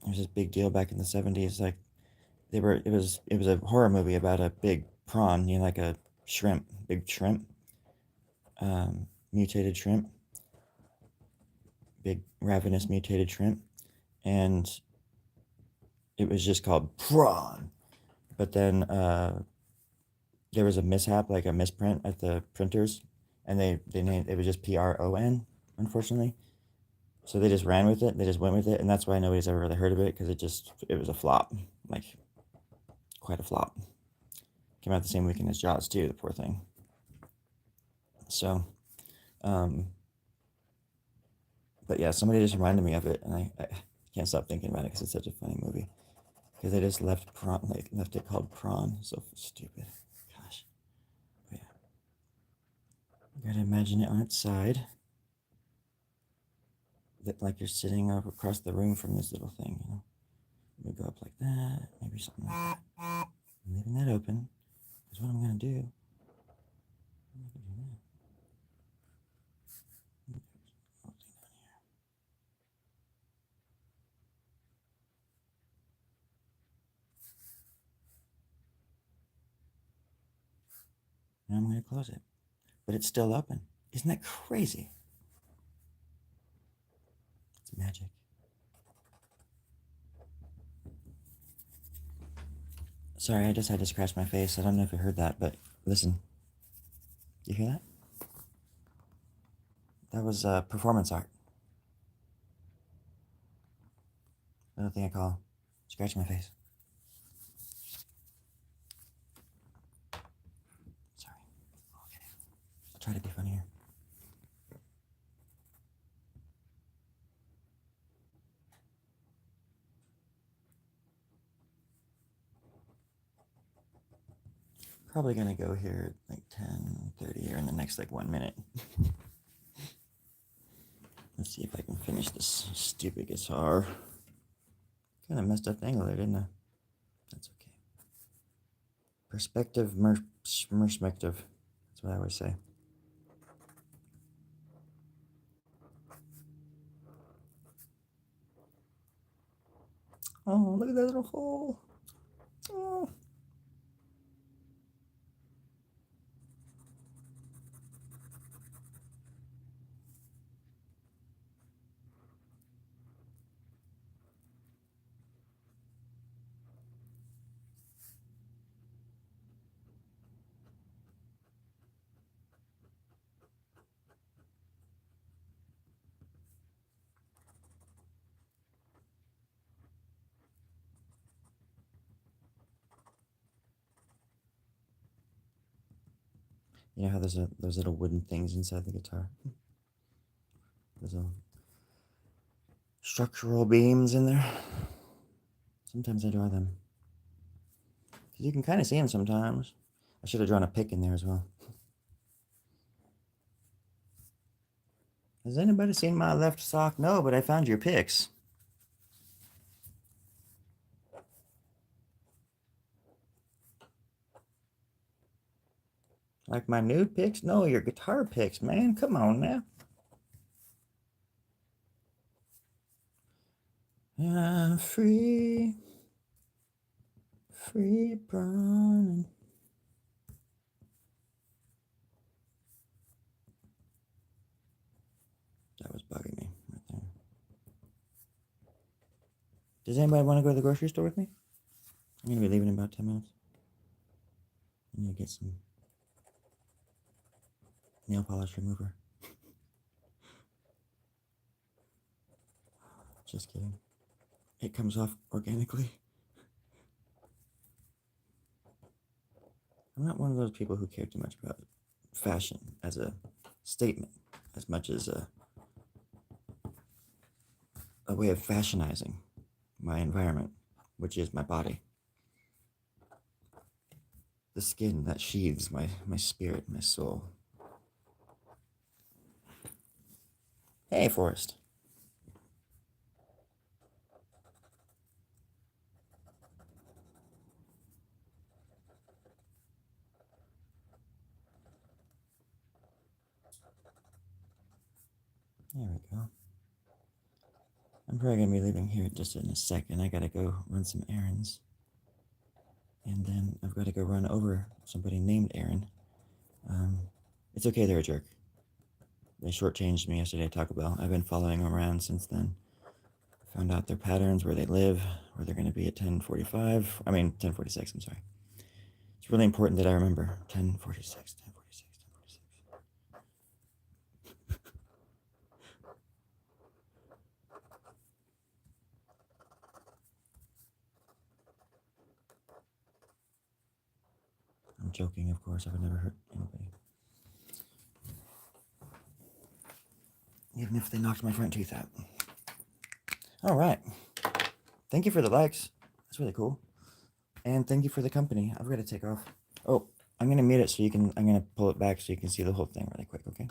It was this big deal back in the 70s. Like it was a horror movie about a big prawn, you know, like a shrimp, big shrimp, mutated shrimp, big ravenous mutated shrimp, and it was just called prawn. But then there was a mishap, like a misprint at the printers, and they named it was just PRON, unfortunately. So they just ran with it. They just went with it, and that's why nobody's ever really heard of it, because it was a flop, like quite a flop. Came out the same weekend as Jaws too, the poor thing. So, but yeah, somebody just reminded me of it, and I can't stop thinking about it because it's such a funny movie. Because they just left it called prawn. So stupid. Gosh. But yeah. You gotta imagine it on its side. That like you're sitting up across the room from this little thing, you know. Maybe go up like that, maybe something like that. I'm leaving that open. Because what I'm gonna do. And I'm gonna close it. But it's still open. Isn't that crazy? It's magic. Sorry, I just had to scratch my face. I don't know if you heard that, but listen. You hear that? That was performance art. Another thing I call scratch my face. Sorry. Okay. I'll try to be funnier. Probably gonna go here at like 10:30 or in the next like 1 minute. Let's see if I can finish this stupid guitar. Kind of messed up the angle there, didn't I? That's okay. Perspective, merspective. That's what I always say. Oh, look at that little hole. Oh. You know how there's those little wooden things inside the guitar? Those little structural beams in there. Sometimes I draw them. Because you can kind of see them sometimes. I should have drawn a pick in there as well. Has anybody seen my left sock? No, but I found your pics. Like my nude pics? No, your guitar pics, man. Come on now. I'm free. Free prawn. That was bugging me right there. Does anybody want to go to the grocery store with me? I'm going to be leaving in about 10 minutes. I need to get some nail polish remover. Just kidding. It comes off organically. I'm not one of those people who care too much about fashion as a statement, as much as a way of fashionizing my environment, which is my body. The skin that sheathes my spirit, my soul. Hey, Forrest. There we go. I'm probably gonna be leaving here just in a second. I gotta go run some errands. And then I've got to go run over somebody named Aaron. It's okay, they're a jerk. They shortchanged me yesterday at Taco Bell. I've been following them around since then. Found out their patterns, where they live, where they're going to be at 10:45. I mean, 10:46, I'm sorry. It's really important that I remember 10:46, 10:46, 10:46. I'm joking, of course. I would never hurt anybody. Even if they knocked my front tooth out. All right. Thank you for the likes. That's really cool. And thank you for the company. I've got to take off. Oh, I'm going to mute it so you can, I'm going to pull it back so you can see the whole thing really quick, okay?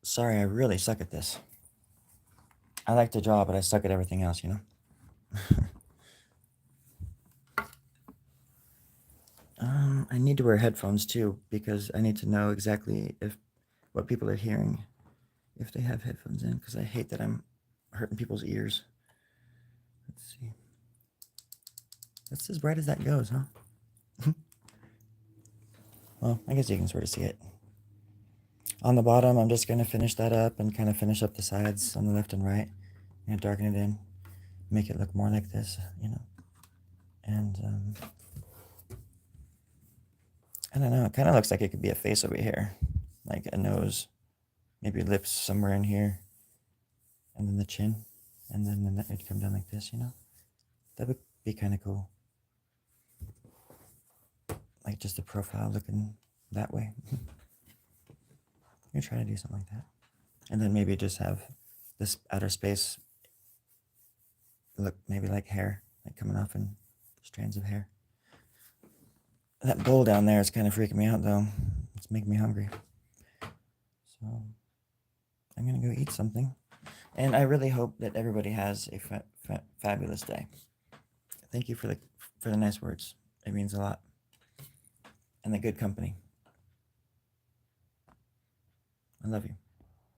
Sorry, I really suck at this. I like to draw, but I suck at everything else, you know? I need to wear headphones too, because I need to know exactly what people are hearing if they have headphones in, because I hate that I'm hurting people's ears. Let's see. That's as bright as that goes, huh? Well, I guess you can sort of see it. On the bottom, I'm just going to finish that up and kind of finish up the sides on the left and right. And darken it in, make it look more like this, you know. And I don't know, it kind of looks like it could be a face over here, like a nose, maybe lips somewhere in here, and then the chin, and then it'd come down like this, you know. That would be kind of cool, like just a profile looking that way. I'm gonna try to do something like that, and then maybe just have this outer space look maybe like hair, like coming off in strands of hair. That bowl down there is kind of freaking me out, though. It's making me hungry. So I'm going to go eat something. And I really hope that everybody has a fabulous day. Thank you for the nice words. It means a lot. And the good company. I love you.